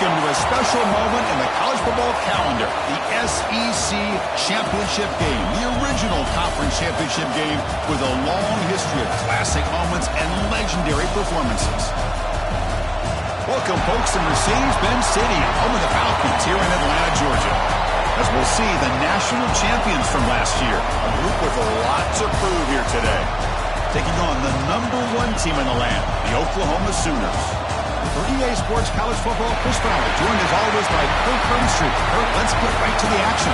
Welcome to a special moment in the college football calendar, the SEC Championship game, the original conference championship game with a long history of classic moments and legendary performances. Welcome, folks, to Mercedes-Benz Stadium, home of the Falcons here in Atlanta, Georgia. As we'll see, the national champions from last year, a group with a lot to prove here today. Taking on the #1 team in the land, the Oklahoma Sooners. For EA Sports College Football, Chris Fowler, joined as always by Kurt Burnstreet. Kurt, let's get right to the action.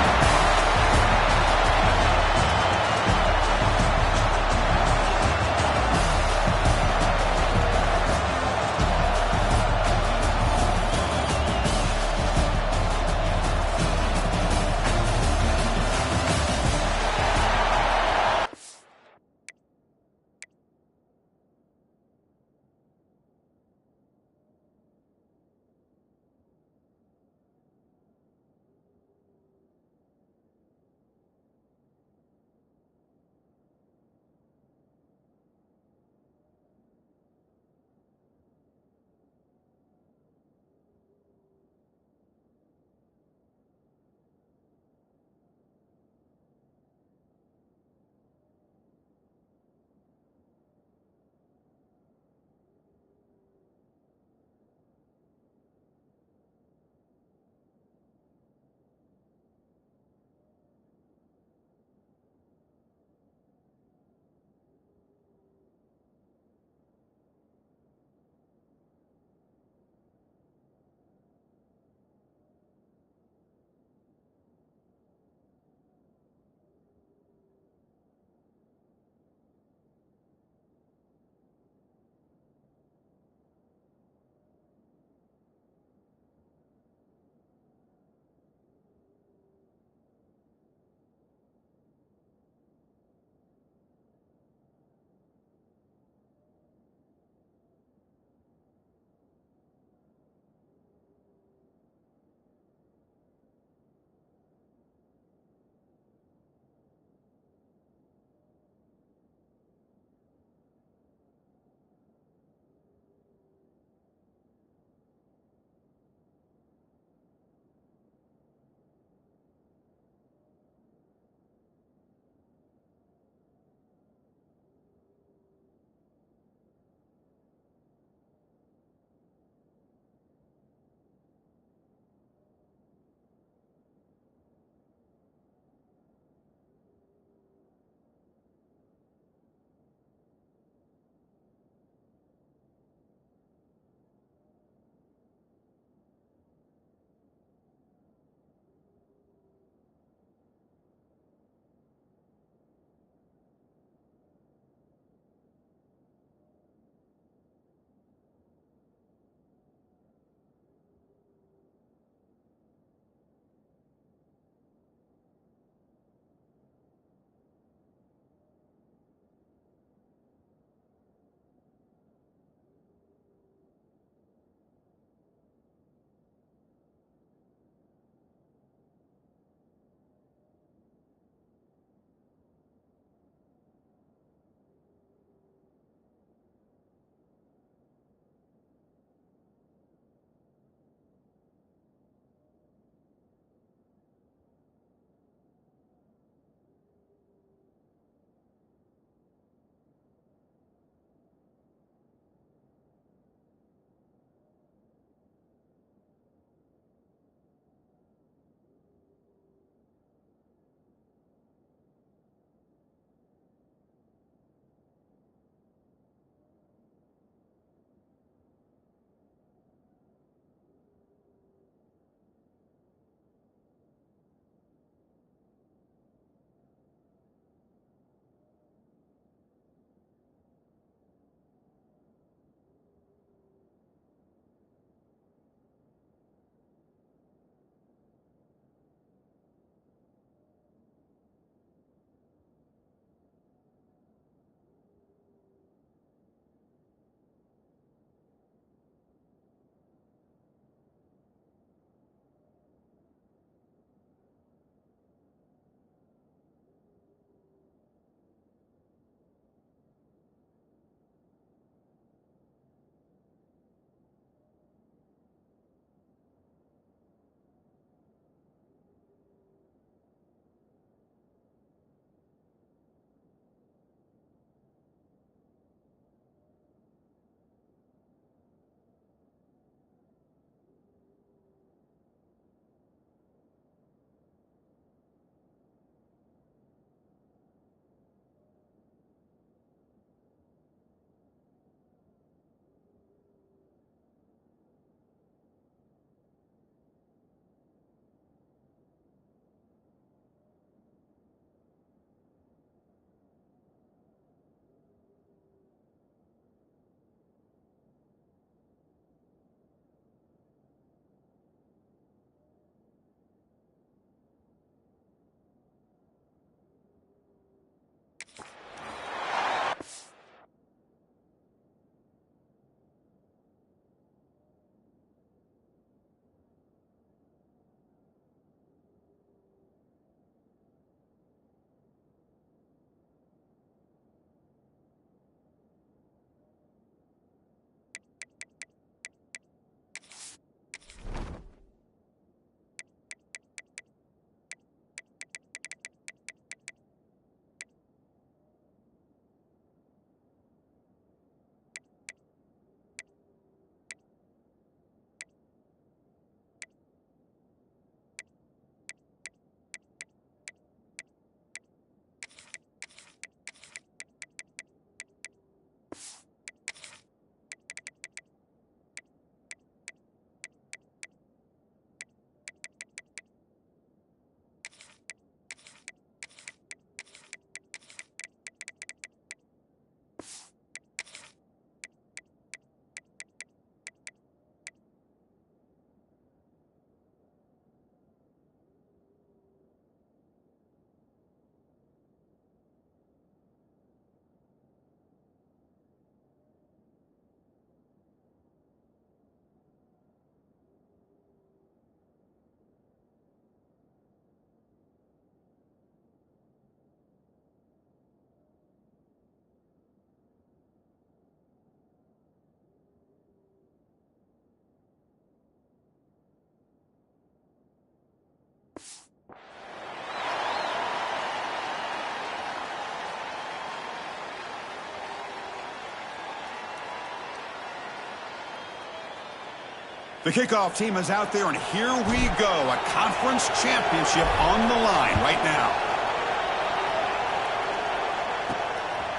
The kickoff team is out there, and here we go. A conference championship on the line right now.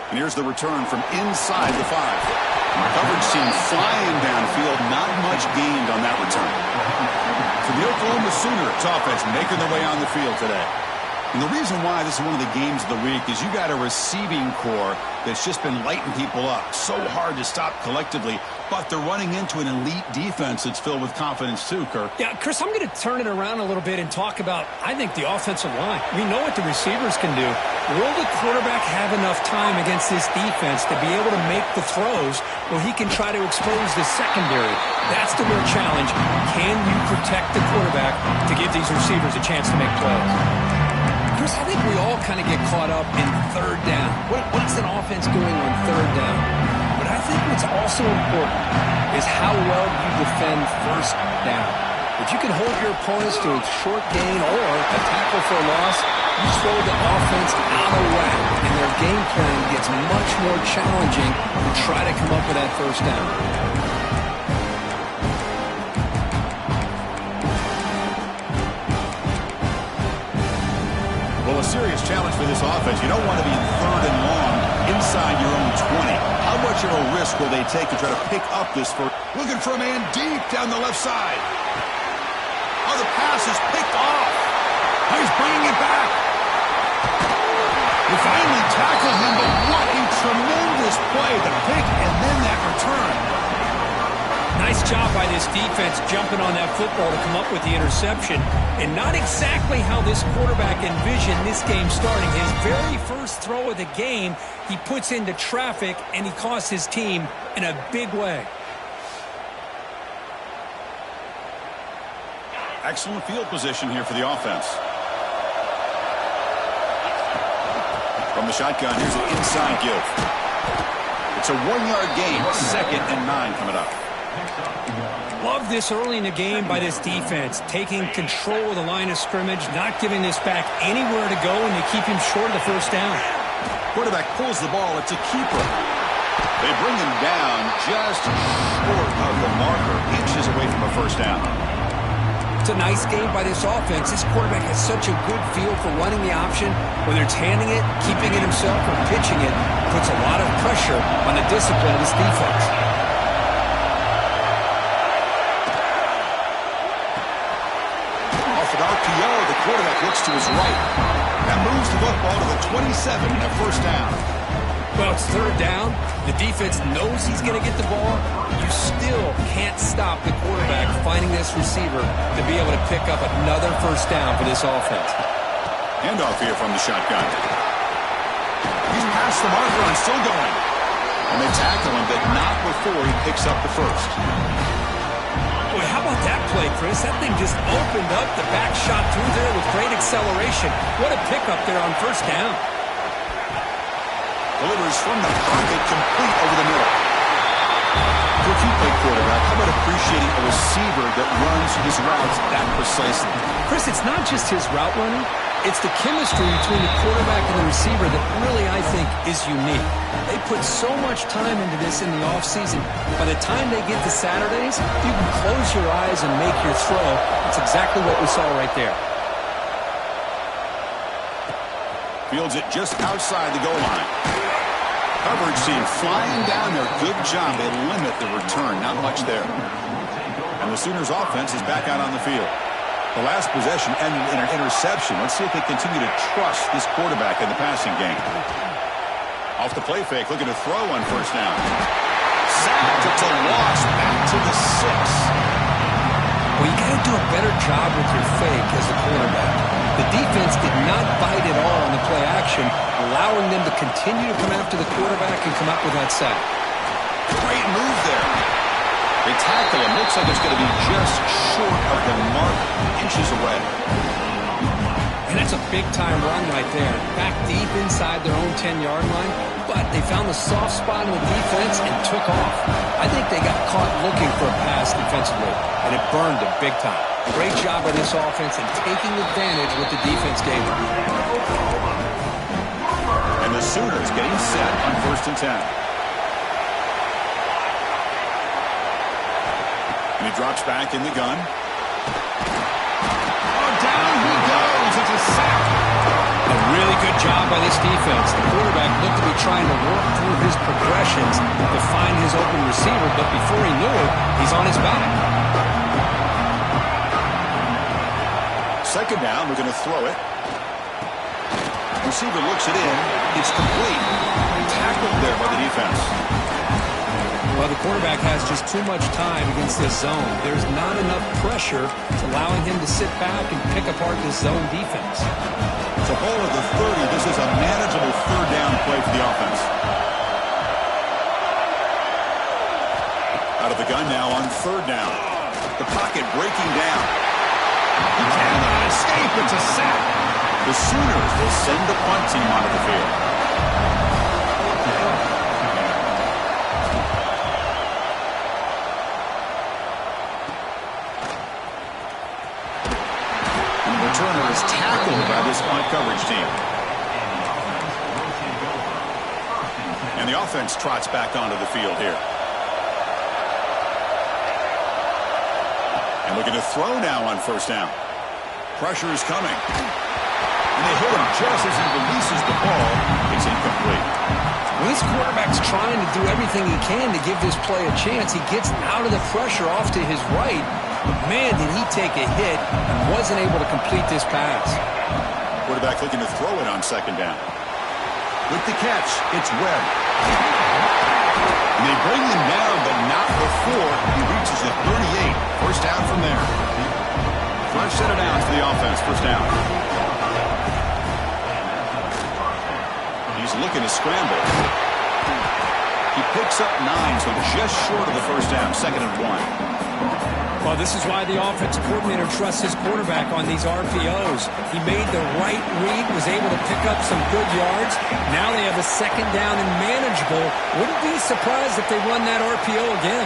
And here's the return from inside the 5. Coverage team flying downfield. Not much gained on that return. So the Oklahoma Sooners offense making their way on the field today. And the reason why this is one of the games of the week is you got a receiving core that's just been lighting people up. So hard to stop collectively, but they're running into an elite defense that's filled with confidence too, Kirk. Yeah, Chris, I'm going to turn it around a little bit and talk about, I think, the offensive line. We know what the receivers can do. Will the quarterback have enough time against this defense to be able to make the throws where he can try to expose the secondary? That's the real challenge. Can you protect the quarterback to give these receivers a chance to make plays? Chris, I think we all kind of get caught up in third down. What's an offense doing on third down? But I think what's also important is how well you defend first down. If you can hold your opponents to a short gain or a tackle for a loss, you throw the offense out of whack, and their game plan gets much more challenging to try to come up with that first down. Well, a serious challenge for this offense. You don't want to be in third and long inside your own 20. How much of a risk will they take to try to pick up this first? Looking for a man deep down the left side. Oh, the pass is picked off. Oh, he's bringing it back. They finally tackled him, but what a tremendous play. The pick and then that return. Nice job by this defense jumping on that football to come up with the interception. And not exactly how this quarterback envisioned this game starting. His very first throw of the game, he puts into traffic, and he costs his team in a big way. Excellent field position here for the offense. From the shotgun, here's an inside give. It's a 1-yard gain. 2nd and 9 coming up. Love this early in the game by this defense, taking control of the line of scrimmage, not giving this back anywhere to go, and they keep him short of the first down. Quarterback pulls the ball. It's a keeper. They bring him down just short of the marker, inches away from a first down. It's a nice game by this offense. This quarterback has such a good feel for running the option, whether it's handing it, keeping it himself, or pitching it, puts a lot of pressure on the discipline of this defense. RPO, the quarterback looks to his right. That moves the football to the 27 and a first down. Well, it's third down. The defense knows he's going to get the ball. You still can't stop the quarterback finding this receiver to be able to pick up another first down for this offense. Handoff here from the shotgun. He's past the marker and still going. And they tackle him, but not before he picks up the first. Boy, how about that play, Chris? That thing just opened up. The back shot through there with great acceleration. What a pickup there on first down. Delivers from the pocket, complete over the middle. If you play quarterback, how about appreciating a receiver that runs his routes that precisely? Chris, it's not just his route running. It's the chemistry between the quarterback and the receiver that really, I think, is unique. They put so much time into this in the offseason. By the time they get to Saturdays, you can close your eyes and make your throw. That's exactly what we saw right there. Fields it just outside the goal line. Coverage team flying down there. Good job. They limit the return. Not much there. And the Sooners offense is back out on the field. The last possession ended in an interception. Let's see if they continue to trust this quarterback in the passing game. Off the play fake, looking to throw on first down. Sacked. It's a loss. Back to the 6. Well, you got to do a better job with your fake as a quarterback. The defense did not bite at all on the play action, allowing them to continue to come after the quarterback and come up with that sack. Great move there. They tackle him. Looks like it's going to be just short of the mark, inches away. And that's a big-time run right there. Back deep inside their own 10-yard line, but they found the soft spot in the defense and took off. I think they got caught looking for a pass defensively, and it burned them big time. Great job by this offense and taking advantage what the defense gave them. And the Sooners getting set on 1st and 10. And he drops back in the gun. Oh, down he goes. It's a sack. A really good job by this defense. The quarterback looked to be trying to work through his progressions to find his open receiver, but before he knew it, he's on his back. 2nd down, we're going to throw it. Receiver looks it in. It's complete. Tackled there by the defense. Well, the quarterback has just too much time against this zone. There's not enough pressure allowing him to sit back and pick apart this zone defense. It's a ball at the 30. This is a manageable 3rd down play for the offense. Out of the gun now on 3rd down. The pocket breaking down. He cannot escape. It's a sack. The Sooners will send the punt team onto the field. And the returner is tackled by this punt coverage team. And the offense trots back onto the field here. And we're going to throw now on 1st down. Pressure is coming. And they hit him just as he releases the ball. It's incomplete. Well, this quarterback's trying to do everything he can to give this play a chance. He gets out of the pressure off to his right. But, man, did he take a hit and wasn't able to complete this pass. Quarterback looking to throw it on 2nd down. With the catch, it's Webb. And they bring him down, but not before he reaches the 38. 1st down from there. Fresh set of downs for the offense. 1st down. He's looking to scramble. He picks up 9, so just short of the 1st down. 2nd and 1. Well, this is why the offensive coordinator trusts his quarterback on these RPOs. He made the right read, was able to pick up some good yards. Now they have a 2nd down and manageable. Wouldn't be surprised if they run that RPO again.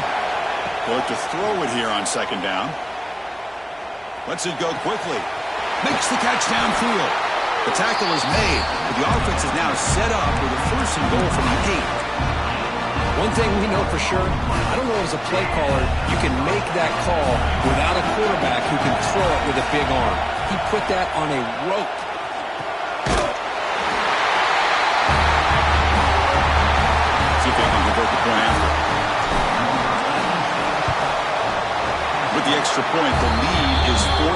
They'll look to throw it here on 2nd down. Lets it go quickly. Makes the catch downfield. The tackle is made. But the offense is now set up with a 1st and goal from the 8. One thing we know for sure, I don't know as a play caller, you can make that call without a quarterback who can throw it with a big arm. He put that on a rope. See if they can convert the point after. With the extra point, the lead is 14.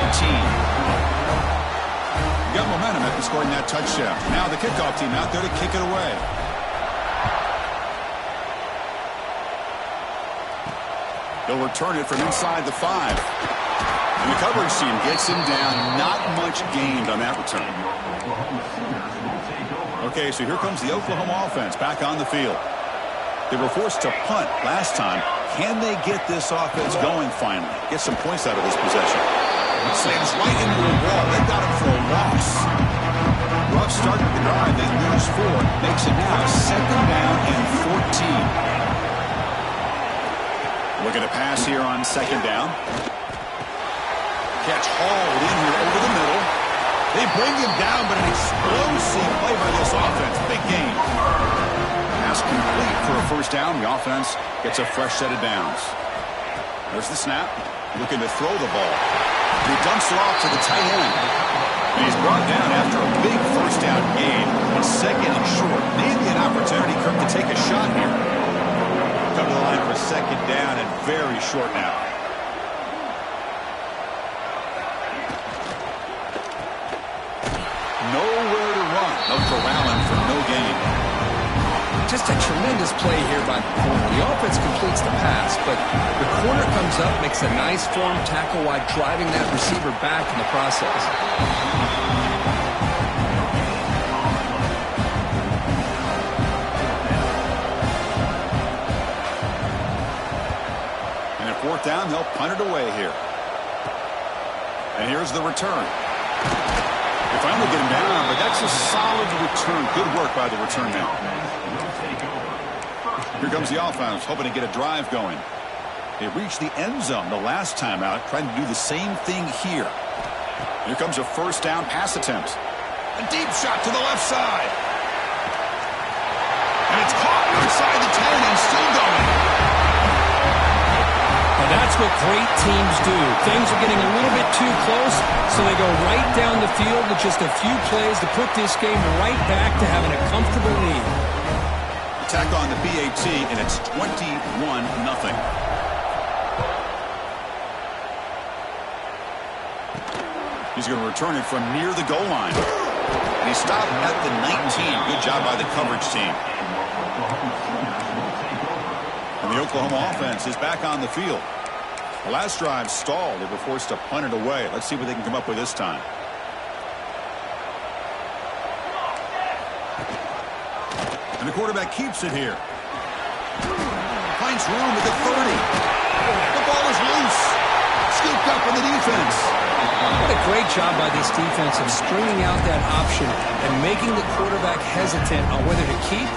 You got momentum after scoring that touchdown. Now the kickoff team out there to kick it away. They'll return it from inside the 5. And the coverage team gets him down. Not much gained on that return. Okay, so here comes the Oklahoma offense back on the field. They were forced to punt last time. Can they get this offense going finally? Get some points out of this possession. Slams right into the wall. They got him for a loss. Rough start to the drive. They lose 4. Makes it now 2nd down and 14. We're going to pass here on 2nd down. Catch hauled in here over the middle. They bring him down, but an explosive play by this offense. Big gain. Pass complete for a 1st down. The offense gets a fresh set of downs. There's the snap. Looking to throw the ball. He dumps it off to the tight end. And he's brought down after a big 1st down gain. It's 2nd and short. Maybe an opportunity, Kirk, to take a shot here. Come to the line for 2nd down and very short now. Nowhere to run. No corralling for no gain. Just a tremendous play here by the corner. The offense completes the pass, but the corner comes up, makes a nice form tackle while driving that receiver back in the process. And at 4th down, they'll punt it away here. And here's the return. They finally get him down, but that's a solid return. Good work by the return man. Here comes the offense, hoping to get a drive going. They reached the end zone the last time out, trying to do the same thing here. Here comes a first down pass attempt. A deep shot to the left side. And it's caught inside the 10 and still going. And that's what great teams do. Things are getting a little bit too close, so they go right down the field with just a few plays to put this game right back to having a comfortable lead. Attack on the BAT, and it's 21-0. He's going to return it from near the goal line. And he stopped at the 19. Good job by the coverage team. And the Oklahoma offense is back on the field. The last drive stalled. They were forced to punt it away. Let's see what they can come up with this time. And the quarterback keeps it here. Finds room at the 30. The ball is loose. Scooped up on the defense. What a great job by this defense of stringing out that option and making the quarterback hesitant on whether to keep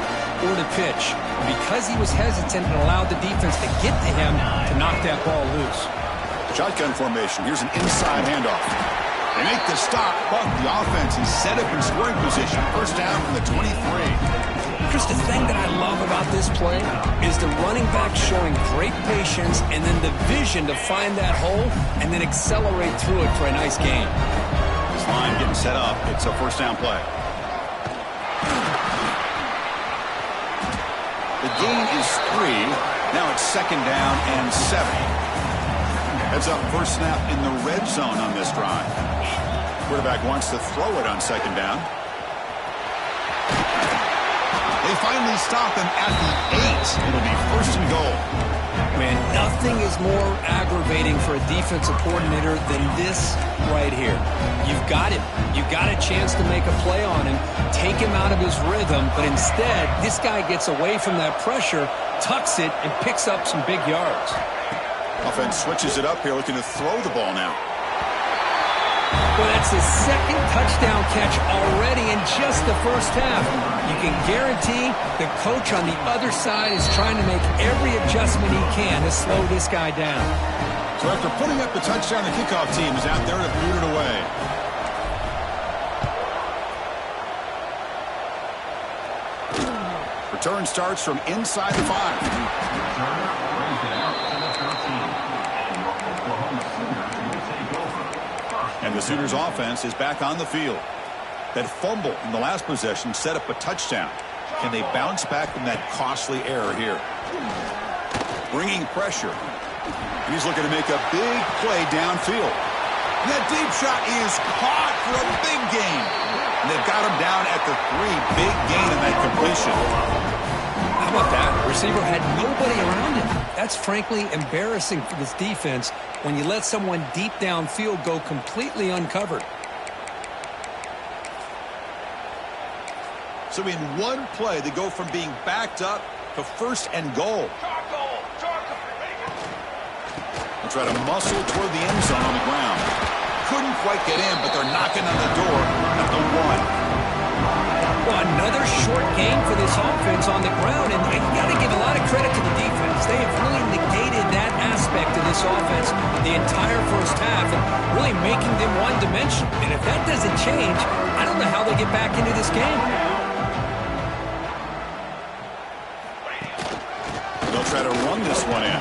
or to pitch. Because he was hesitant, and allowed the defense to get to him to knock that ball loose. Shotgun formation. Here's an inside handoff. They make the stop, but the offense is set up in scoring position. First down from the 23. Chris, the thing that I love about this play is the running back showing great patience and then the vision to find that hole and then accelerate through it for a nice gain. This line getting set up. It's a first down play. The gain is 3. Now it's second down and 7. Heads up first snap in the red zone on this drive. Quarterback wants to throw it on second down. They finally stop him at the 8. It'll be first and goal. Man, nothing is more aggravating for a defensive coordinator than this right here. You've got him. You've got a chance to make a play on him, take him out of his rhythm, but instead, this guy gets away from that pressure, tucks it, and picks up some big yards. Offense switches it up here, looking to throw the ball now. Well, that's his second touchdown catch already in just the first half. You can guarantee the coach on the other side is trying to make every adjustment he can to slow this guy down. So after putting up the touchdown, the kickoff team is out there to boot it away. Return starts from inside the 5. And the Sooners offense is back on the field. That fumble in the last possession set up a touchdown. Can they bounce back from that costly error here? Bringing pressure. He's looking to make a big play downfield. And that deep shot is caught for a big gain. And they've got him down at the 3. Big gain in that completion. How about that? The receiver had nobody around him. That's frankly embarrassing for this defense when you let someone deep downfield go completely uncovered. So in one play, they go from being backed up to first and goal. They'll try to muscle toward the end zone on the ground. Couldn't quite get in, but they're knocking on the door at the 1. Well, another short game for this offense on the ground, and you got to give a lot of credit to the defense. They have really negated that aspect of this offense the entire first half and really making them one-dimensional. And if that doesn't change, I don't know how they get back into this game. They'll try to run this one in.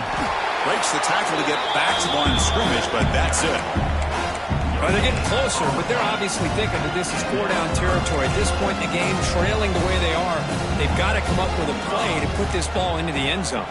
Breaks the tackle to get back to the line of scrimmage, but that's it. Well, they're getting closer, but they're obviously thinking that this is 4-down territory. At this point in the game, trailing the way they are, they've got to come up with a play to put this ball into the end zone.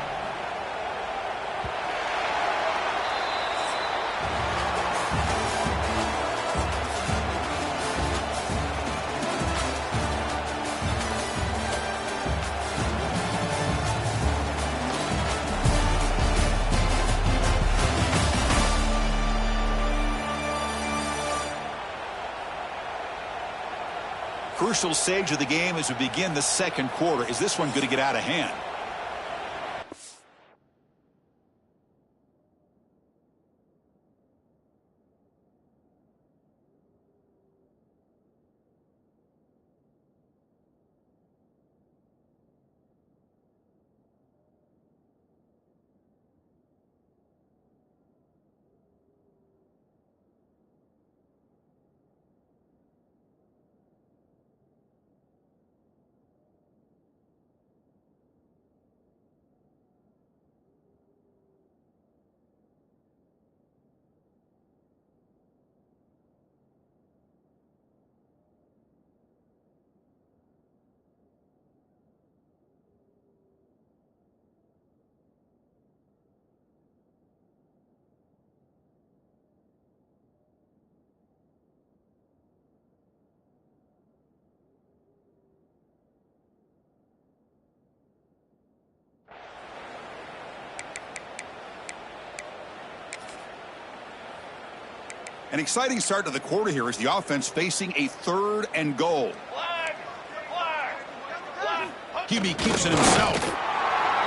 Crucial stage of the game as we begin the second quarter. Is this one going to get out of hand? An exciting start to the quarter here as the offense facing a 3rd and goal. QB keeps it himself.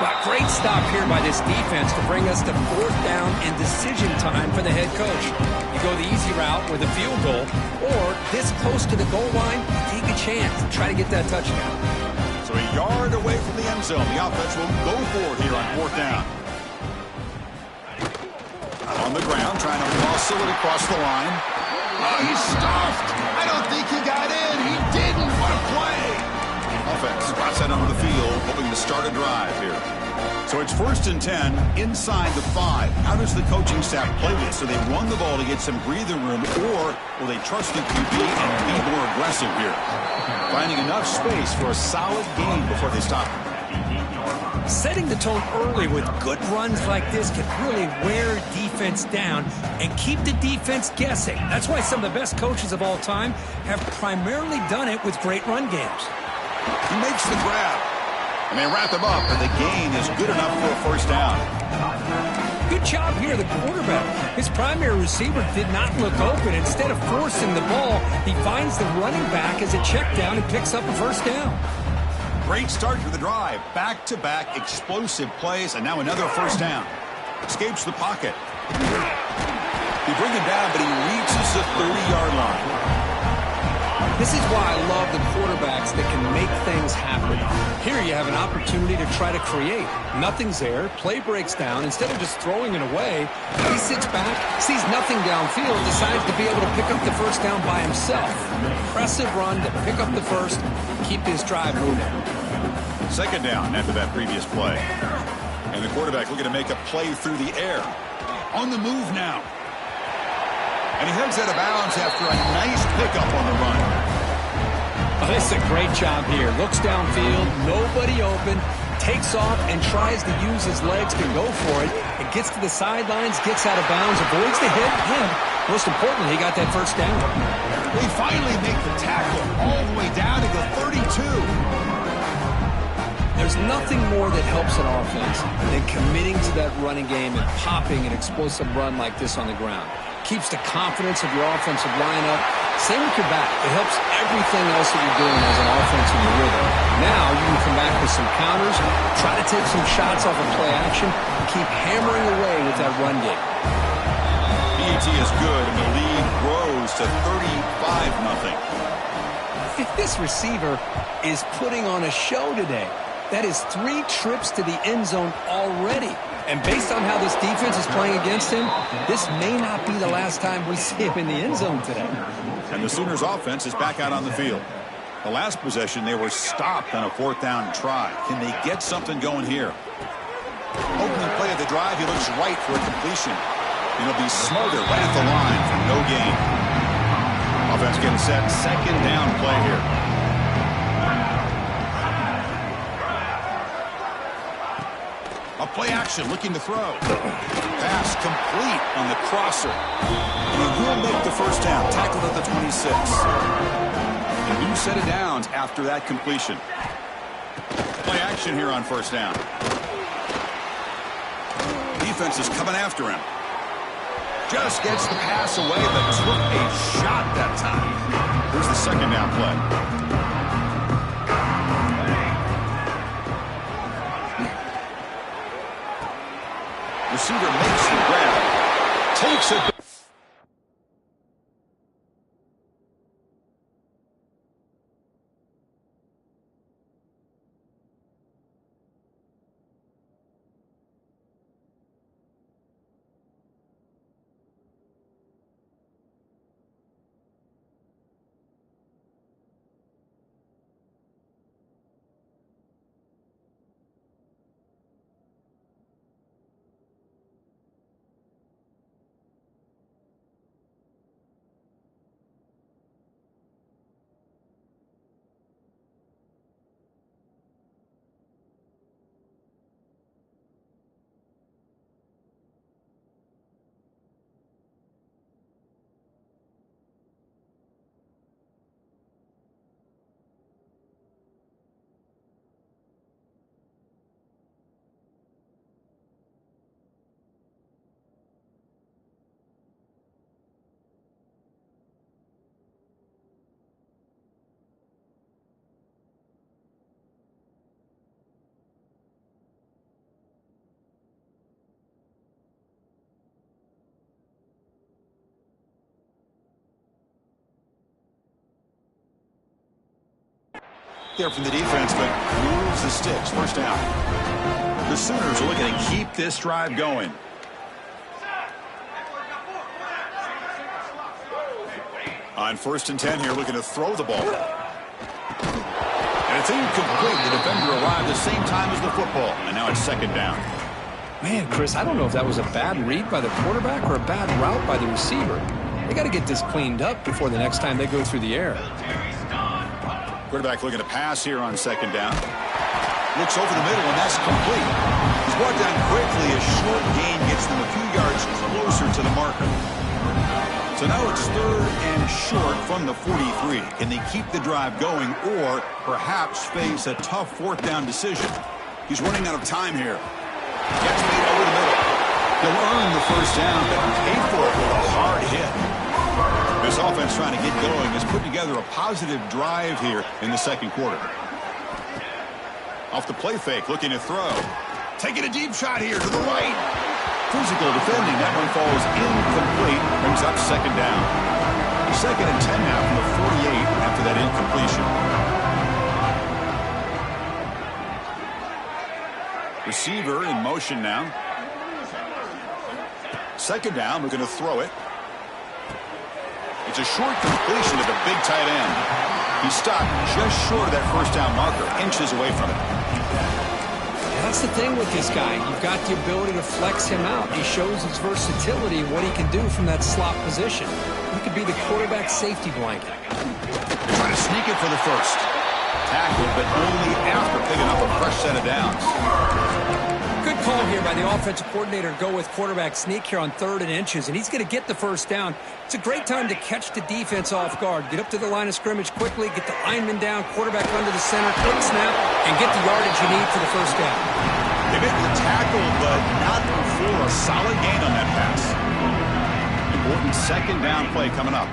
Well, great stop here by this defense to bring us to 4th down and decision time for the head coach. You go the easy route with a field goal, or this close to the goal line, take a chance to try to get that touchdown. So a yard away from the end zone. The offense will go for it here on 4th down. On the ground, trying to muscle it across the line. Oh, he's stuffed. I don't think he got in. He didn't. What a play. Offense drops that onto the field, hoping to start a drive here. So it's 1st and 10 inside the 5. How does the coaching staff play this? Do they run the ball to get some breathing room, or will they trust the QB and be more aggressive here? Finding enough space for a solid gain before they stop. Setting the tone early with good runs like this can really wear defense down and keep the defense guessing. That's why some of the best coaches of all time have primarily done it with great run games. He makes the grab, and they wrap him up, and the gain is good enough for a 1st down. Good job here, the quarterback. His primary receiver did not look open. Instead of forcing the ball, he finds the running back as a check down and picks up a 1st down. Great start to the drive. Back-to-back explosive plays, and now another 1st down. Escapes the pocket. They bring him down, but he reaches the 30-yard line. This is why I love the quarterbacks that can make things happen. Here you have an opportunity to try to create. Nothing's there. Play breaks down. Instead of just throwing it away, he sits back, sees nothing downfield, decides to be able to pick up the 1st down by himself. Impressive run to pick up the 1st, keep this drive moving. 2nd down after that previous play. And the quarterback looking to make a play through the air. On the move now. And he heads out of bounds after a nice pickup on the run. Oh, this is a great job here. Looks downfield, nobody open, takes off and tries to use his legs to go for it. It gets to the sidelines, gets out of bounds, avoids the hit, and most importantly, he got that 1st down. They finally make the tackle all the way down to the 32. There's nothing more that helps an offense than committing to that running game and popping an explosive run like this on the ground. Keeps the confidence of your offensive lineup. Same with your back. It helps everything else that you're doing as an offense in your rhythm. Now you can come back with some counters, try to take some shots off of play action, and keep hammering away with that run game. PAT is good, and the lead grows to 35-0. This receiver is putting on a show today. That is 3 trips to the end zone already. And based on how this defense is playing against him, this may not be the last time we see him in the end zone today. And the Sooners offense is back out on the field. The last possession, they were stopped on a 4th down try. Can they get something going here? Opening play of the drive, he looks right for a completion. And he'll be smothered right at the line for no gain. Offense getting set, 2nd down play here. A play action, looking to throw. Pass complete on the crosser. And he will make the 1st down, tackled at the 26. A new set of downs after that completion. Play action here on 1st down. Defense is coming after him. Just gets the pass away, but took a shot that time. Here's the 2nd down play. Receiver makes the grab, takes it. there from the defense, but moves the sticks. First down. The Sooners are looking to keep this drive going. On 1st and 10 here, looking to throw the ball. And it's incomplete. The defender arrived the same time as the football, and now it's 2nd down. Man, Chris, I don't know if that was a bad read by the quarterback or a bad route by the receiver. They got to get this cleaned up before the next time they go through the air. Quarterback looking to pass here on 2nd down. Looks over the middle, and that's complete. He's brought down quickly. A short gain gets them a few yards closer to the marker. So now it's 3rd and short from the 43. Can they keep the drive going or perhaps face a tough 4th down decision? He's running out of time here. Gets made over the middle. He'll earn the 1st down, but pay for it with a hard hit. This offense trying to get going has put together a positive drive here in the 2nd quarter. Off the play fake, looking to throw. Taking a deep shot here to the right. Physical defending. That one falls incomplete. Brings up 2nd down. 2nd and 10 now from the 48 after that incompletion. Receiver in motion now. 2nd down. We're going to throw it. It's a short completion to the big tight end. He stopped just short of that 1st down marker, inches away from it. That's the thing with this guy. You've got the ability to flex him out. He shows his versatility, what he can do from that slot position. He could be the quarterback safety blanket. They're trying to sneak it for the 1st. Tackled, but only after picking up a fresh set of downs. Good call here by the offensive coordinator to go with quarterback sneak here on 3rd and inches, and he's going to get the 1st down. It's a great time to catch the defense off guard. Get up to the line of scrimmage quickly, get the lineman down, quarterback under the center, quick snap, and get the yardage you need for the 1st down. They made the tackle, but not before a solid gain on that pass. Important 2nd down play coming up.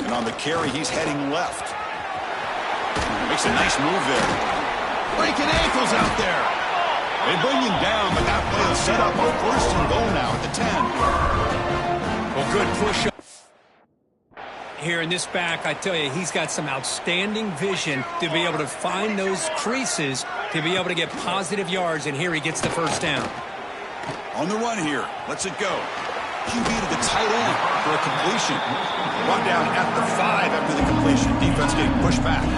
And on the carry, he's heading left. Makes a nice move there. Breaking ankles out there. They bring him down, but that play will set up a 1st and goal now at the 10. Well, good push up here in this back. I tell you, he's got some outstanding vision to be able to find those creases, to be able to get positive yards, and here he gets the 1st down. On the run here. Lets it go. QB to the tight end for a completion. Brought down at the 5 after the completion. Defense getting pushed back.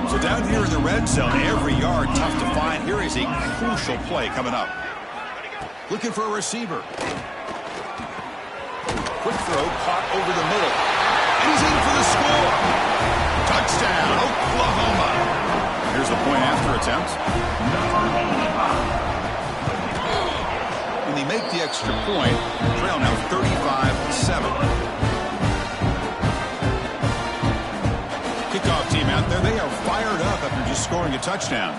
So down here in the red zone, every yard tough to find. Here is a crucial play coming up. Looking for a receiver. Quick throw, caught over the middle. And he's in for the score. Touchdown, Oklahoma. Here's the point after attempt. When they make the extra point, trail now 35-7. Kickoff team out there, they are fired up after just scoring a touchdown.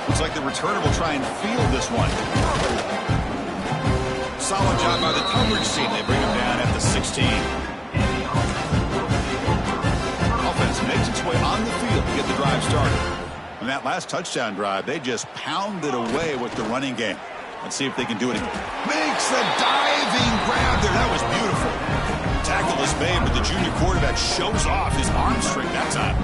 Looks like the returner will try and field this one. Solid job by the coverage team. They bring him down at the 16. Offense makes its way on the field to get the drive started. On that last touchdown drive, they just pounded away with the running game. Let's see if they can do it again. Makes the diving grab there. That was beautiful. Tackle is made, but the junior quarterback shows off his arm strength that time.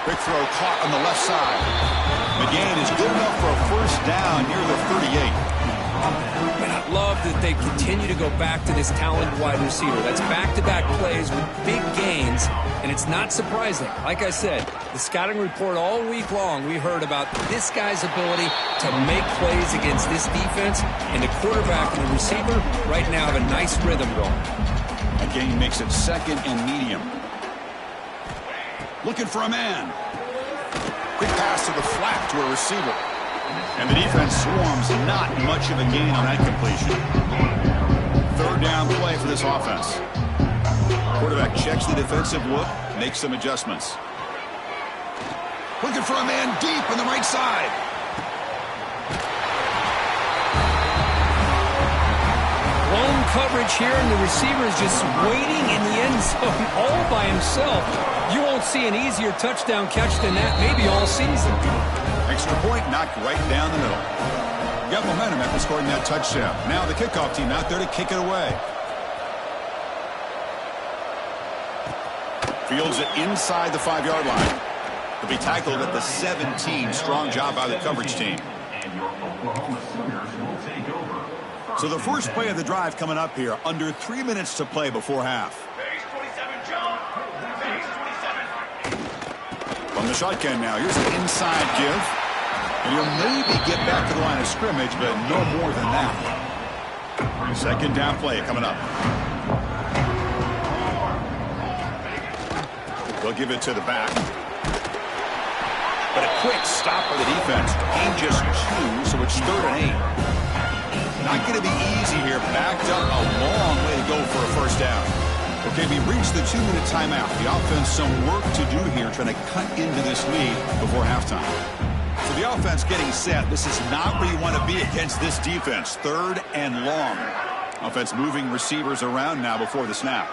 Quick throw caught on the left side. McGain is good enough for a 1st down near the 38. And I love that they continue to go back to this talented wide receiver. That's back-to-back plays with big gains, and it's not surprising. Like I said, the scouting report all week long, we heard about this guy's ability to make plays against this defense, and the quarterback and the receiver right now have a nice rhythm going. McGain makes it 2nd and medium. Looking for a man. Quick pass to the flat to a receiver. And the defense swarms, not much of a gain on that completion. 3rd down play for this offense. Quarterback checks the defensive look, makes some adjustments. Looking for a man deep on the right side. Lone coverage here, and the receiver is just waiting in the end zone all by himself. You won't see an easier touchdown catch than that maybe all season. Extra point knocked right down the middle. Got momentum after scoring that touchdown. Now the kickoff team out there to kick it away. Fields it inside the 5-yard line. To be tackled at the 17. Strong job by the coverage team. So the first play of the drive coming up here. Under 3 minutes to play before half. From the shotgun now. Here's an inside give. And he'll maybe get back to the line of scrimmage, but no more than that. Second down play coming up. They'll give it to the back. But a quick stop by the defense. Gain just 2, so it's 3rd and 8. Not going to be easy here. Backed up a long way to go for a first down. Okay, we reached the 2-minute timeout. The offense some work to do here, trying to cut into this lead before halftime. So the offense getting set. This is not where you want to be against this defense. 3rd and long. Offense moving receivers around now before the snap.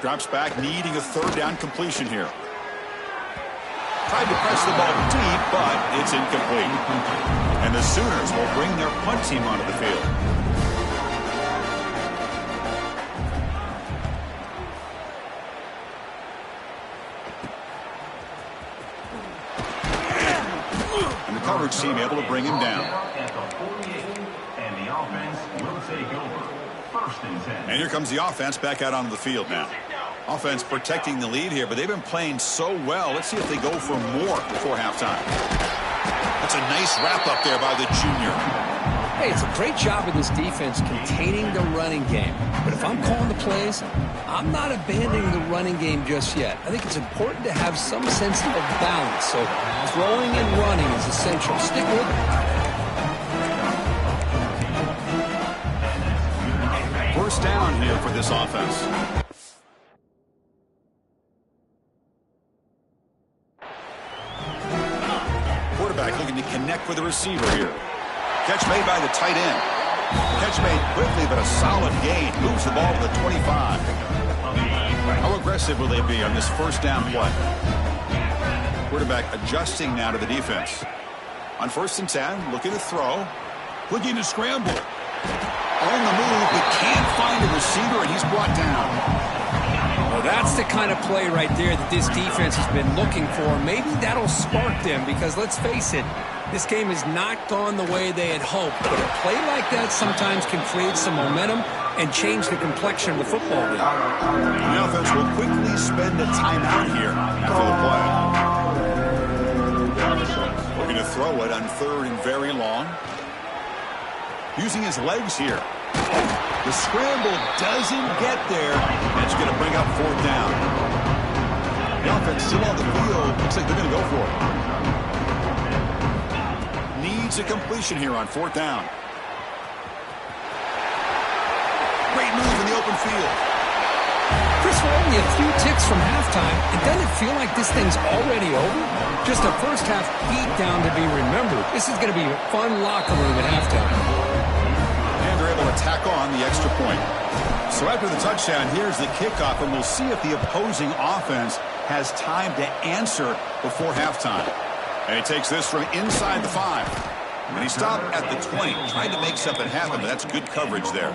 Drops back, needing a 3rd down completion here. Tried to press the ball deep, but it's incomplete. And the Sooners will bring their punt team onto the field. And the coverage team able to bring him down. And the offense will take over. 1st and 10. And here comes the offense back out onto the field now. Offense protecting the lead here, but they've been playing so well. Let's see if they go for more before halftime. That's a nice wrap up there by the junior. Hey, it's a great job of this defense containing the running game. But if I'm calling the plays, I'm not abandoning the running game just yet. I think it's important to have some sense of balance. So throwing and running is essential. Stick with it. First down here for this offense. Quarterback looking to connect with the receiver here. Catch made by the tight end. Catch made quickly, but a solid gain. Moves the ball to the 25. How aggressive will they be on this first down play? Quarterback adjusting now to the defense. On 1st and 10, looking to throw. Looking to scramble. On the move, but can't find a receiver, and he's brought down. Well, that's the kind of play right there that this defense has been looking for. Maybe that'll spark them because, let's face it, this game has not gone the way they had hoped. But a play like that sometimes can create some momentum and change the complexion of the football game. The offense will quickly spend a timeout here after the play. Looking to throw it on 3rd and very long. Using his legs here. The scramble doesn't get there. That's going to bring up 4th down. The offense still on the field. Looks like they're going to go for it. Needs a completion here on 4th down. Great move in the open field. Chris, we're only a few ticks from halftime. And doesn't it feel like this thing's already over? Just a first half beat down to be remembered. This is going to be a fun locker room at halftime. To tack on the extra point. So after the touchdown, here's the kickoff, and we'll see if the opposing offense has time to answer before halftime. And he takes this from inside the 5. And he stopped at the 20, trying to make something happen, but that's good coverage there.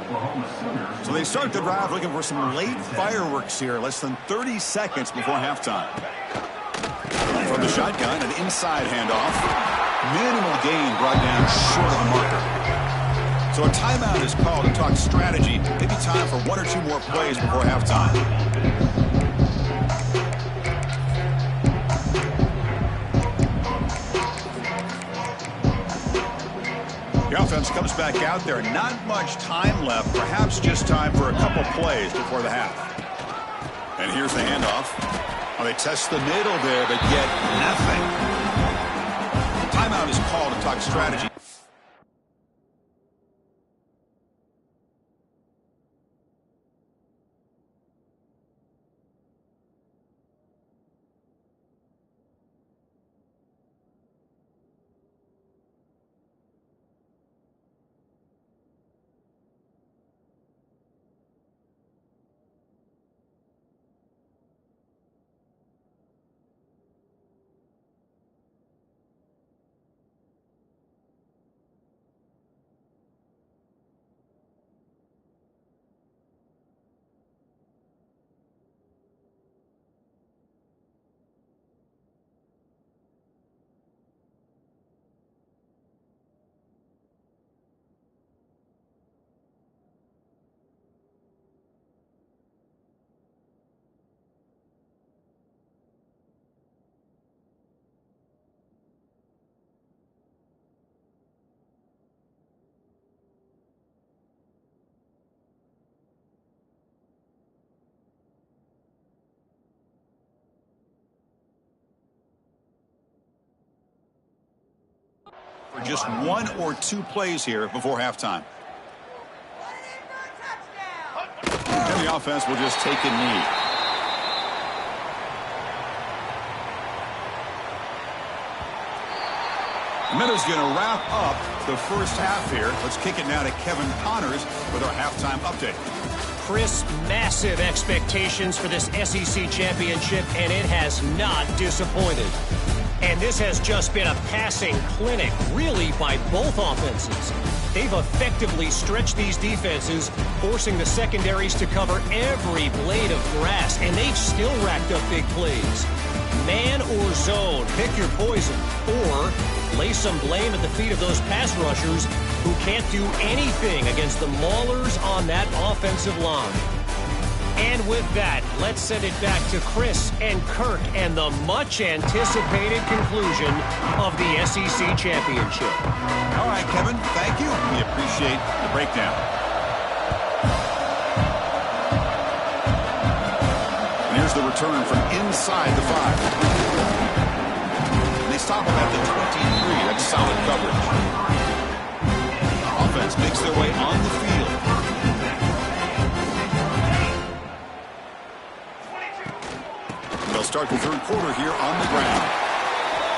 So they start the drive looking for some late fireworks here, less than 30 seconds before halftime. From the shotgun, an inside handoff. Minimal gain brought down short of the marker. So a timeout is called to talk strategy. Maybe time for 1 or 2 more plays before halftime. The offense comes back out there. Not much time left. Perhaps just time for a couple plays before the half. And here's the handoff. Well, they test the middle there, but get nothing. Timeout is called to talk strategy. Just 1 or 2 plays here before halftime. And the offense will just take a knee. The Meadows going to wrap up the first half here. Let's kick it now to Kevin Connors with our halftime update. Chris, massive expectations for this SEC championship, and it has not disappointed. And this has just been a passing clinic, really, by both offenses. They've effectively stretched these defenses, forcing the secondaries to cover every blade of grass, and they've still racked up big plays. Man or zone, pick your poison, or lay some blame at the feet of those pass rushers who can't do anything against the maulers on that offensive line. And with that, let's send it back to Chris and Kirk and the much-anticipated conclusion of the SEC Championship. All right, Kevin, thank you. We appreciate the breakdown. And here's the return from inside the 5. They stop him at the 23. That's solid coverage. Offense makes their way on the field. They'll start the third quarter here on the ground.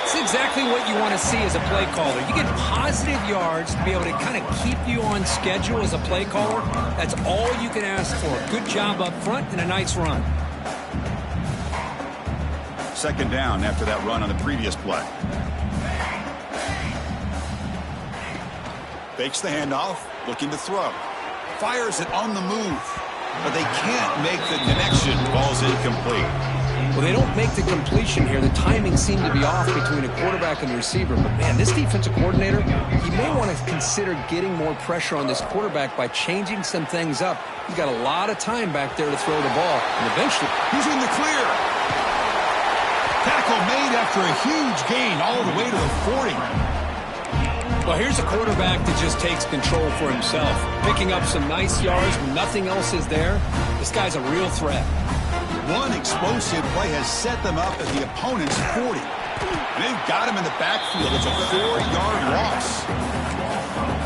It's exactly what you want to see as a play caller. You get positive yards to be able to kind of keep you on schedule as a play caller. That's all you can ask for. Good job up front and a nice run. Second down after that run on the previous play. Fakes the handoff, looking to throw. Fires it on the move, but they can't make the connection. Ball's incomplete. Well, they don't make the completion here. The timing seemed to be off between a quarterback and the receiver. But, man, this defensive coordinator, he may want to consider getting more pressure on this quarterback by changing some things up. He's got a lot of time back there to throw the ball. And eventually, he's in the clear. Tackle made after a huge gain all the way to the 40. Well, here's a quarterback that just takes control for himself. Picking up some nice yards when nothing else is there. This guy's a real threat. One explosive play has set them up at the opponent's 40. And they've got him in the backfield. It's a 4-yard loss.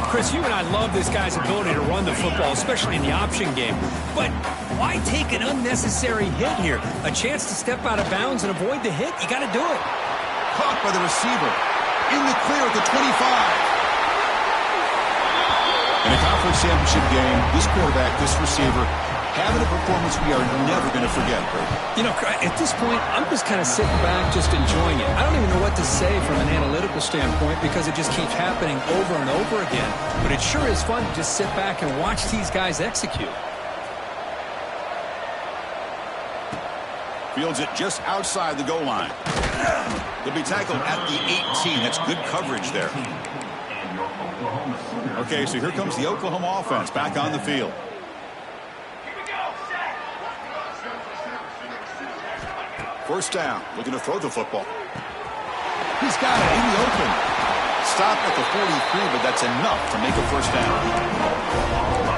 Chris, you and I love this guy's ability to run the football, especially in the option game. But why take an unnecessary hit here? A chance to step out of bounds and avoid the hit? You got to do it. Caught by the receiver. In the clear at the 25. In a conference championship game, this quarterback, this receiver, having a performance we are never going to forget. You know, at this point, I'm just kind of sitting back, just enjoying it. I don't even know what to say from an analytical standpoint because it just keeps happening over and over again. But it sure is fun to just sit back and watch these guys execute. Fields it just outside the goal line. They'll be tackled at the 18. That's good coverage there. Okay, so here comes the Oklahoma offense back on the field. First down, looking to throw the football. He's got it in the open. Stop at the 43, but that's enough to make a first down.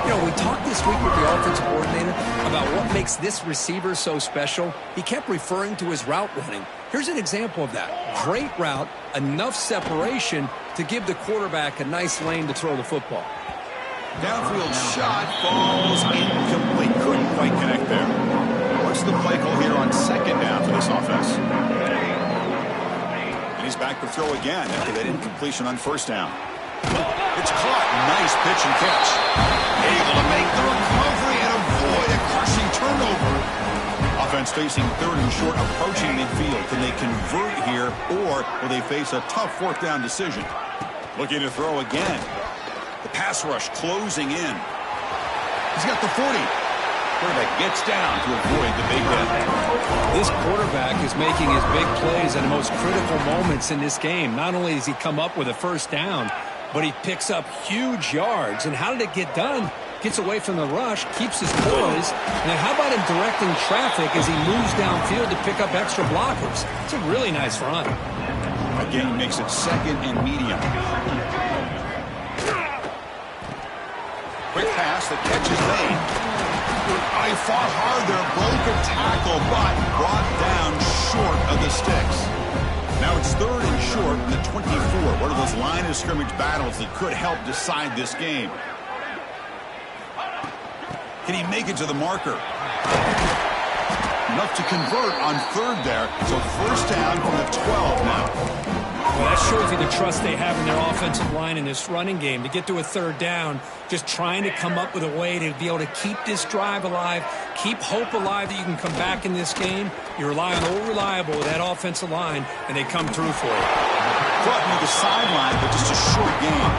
You know, we talked this week with the offensive coordinator about what makes this receiver so special. He kept referring to his route running. Here's an example of that. Great route, enough separation to give the quarterback a nice lane to throw the football. Downfield shot falls incomplete. Couldn't quite connect there. What's the play call here on second down for this offense? And he's back to throw again after that incompletion on first down. It's caught. Nice pitch and catch. Able to make the recovery and avoid a crushing turnover. Offense facing third and short, approaching midfield. Can they convert here, or will they face a tough fourth down decision? Looking to throw again. The pass rush closing in. He's got the 40. Quarterback gets down to avoid the big hit. This quarterback is making his big plays at the most critical moments in this game. Not only does he come up with a first down, but he picks up huge yards. And how did it get done? Gets away from the rush, keeps his poise, and then how about him directing traffic as he moves downfield to pick up extra blockers? It's a really nice run. Again, he makes it second and medium. Quick pass that catches Lane. I fought hard there, broke a tackle, but brought down short of the sticks. Now it's third and short. short in the 24. One of those line of scrimmage battles that could help decide this game. Can he make it to the marker? Enough to convert on third there. So first down from the 12 now. Well, that shows you the trust they have in their offensive line in this running game. To get to a third down, just trying to come up with a way to be able to keep this drive alive, keep hope alive that you can come back in this game. You rely on Old Reliable with that offensive line, and they come through for you. Brought to the sideline, but just a short game.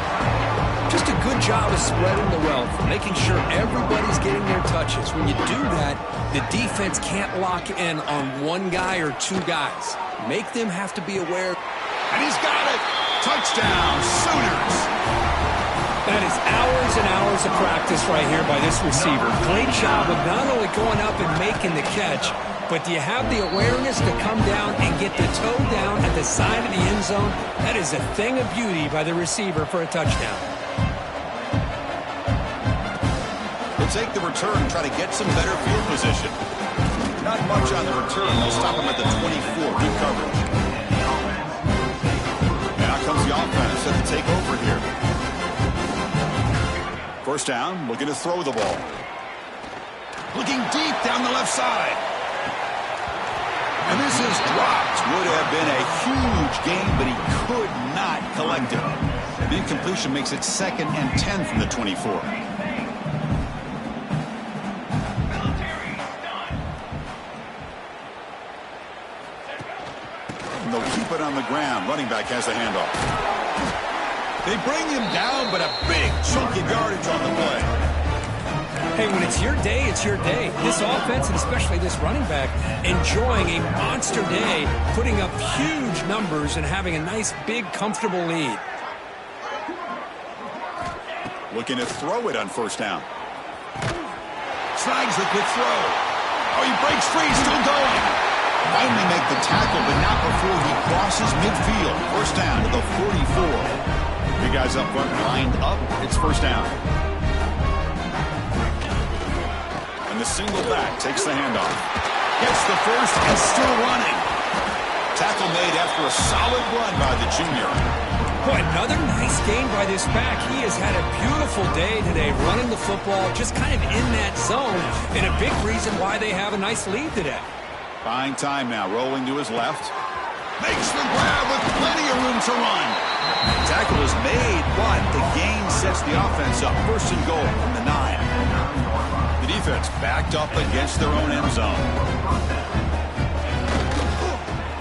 Just a good job of spreading the wealth, making sure everybody's getting their touches. When you do that, the defense can't lock in on one guy or two guys. Make them have to be aware. And he's got it. Touchdown, Sooners. That is hours and hours of practice right here by this receiver. Great job of not only going up and making the catch, but do you have the awareness to come down and get the toe down at the side of the end zone? That is a thing of beauty by the receiver for a touchdown. They'll take the return and try to get some better field position. Not much on the return. They'll stop him at the 24. Good coverage. Now comes the offense set to take over here. First down, looking to throw the ball. Looking deep down the left side. And this is dropped. Would have been a huge gain, but he could not collect it. The incompletion makes it 2nd and 10 from the 24. And they'll keep it on the ground. Running back has the handoff. They bring him down, but a big chunk of yardage on the play. Hey, when it's your day, it's your day. This offense, and especially this running back, enjoying a monster day, putting up huge numbers and having a nice, big, comfortable lead. Looking to throw it on first down. Snags the quick throw. Oh, he breaks free, still going. Finally make the tackle, but not before he crosses midfield. First down to the 44. Three guys up front lined up. It's first down. And the single back takes the handoff. Gets the first and still running. Tackle made after a solid run by the junior. Boy, another nice game by this back. He has had a beautiful day today running the football, just kind of in that zone, and a big reason why they have a nice lead today. Buying time now, rolling to his left. Makes the grab with plenty of room to run. Tackle is made, but the gain sets the offense up. First and goal from the 9. The defense backed up against their own end zone.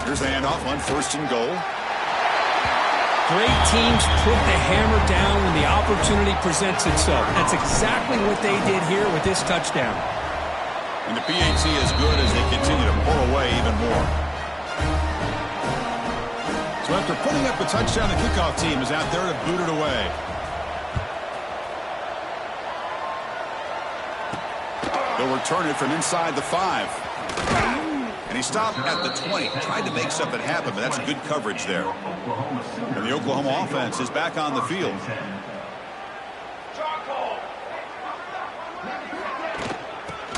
Here's the handoff on first and goal. Great teams put the hammer down when the opportunity presents itself. That's exactly what they did here with this touchdown. And the PAT is good as they continue to pull away even more. So after putting up a touchdown, the kickoff team is out there to boot it away. They'll return it from inside the 5. And he stopped at the 20. Tried to make something happen, but that's good coverage there. And the Oklahoma offense is back on the field.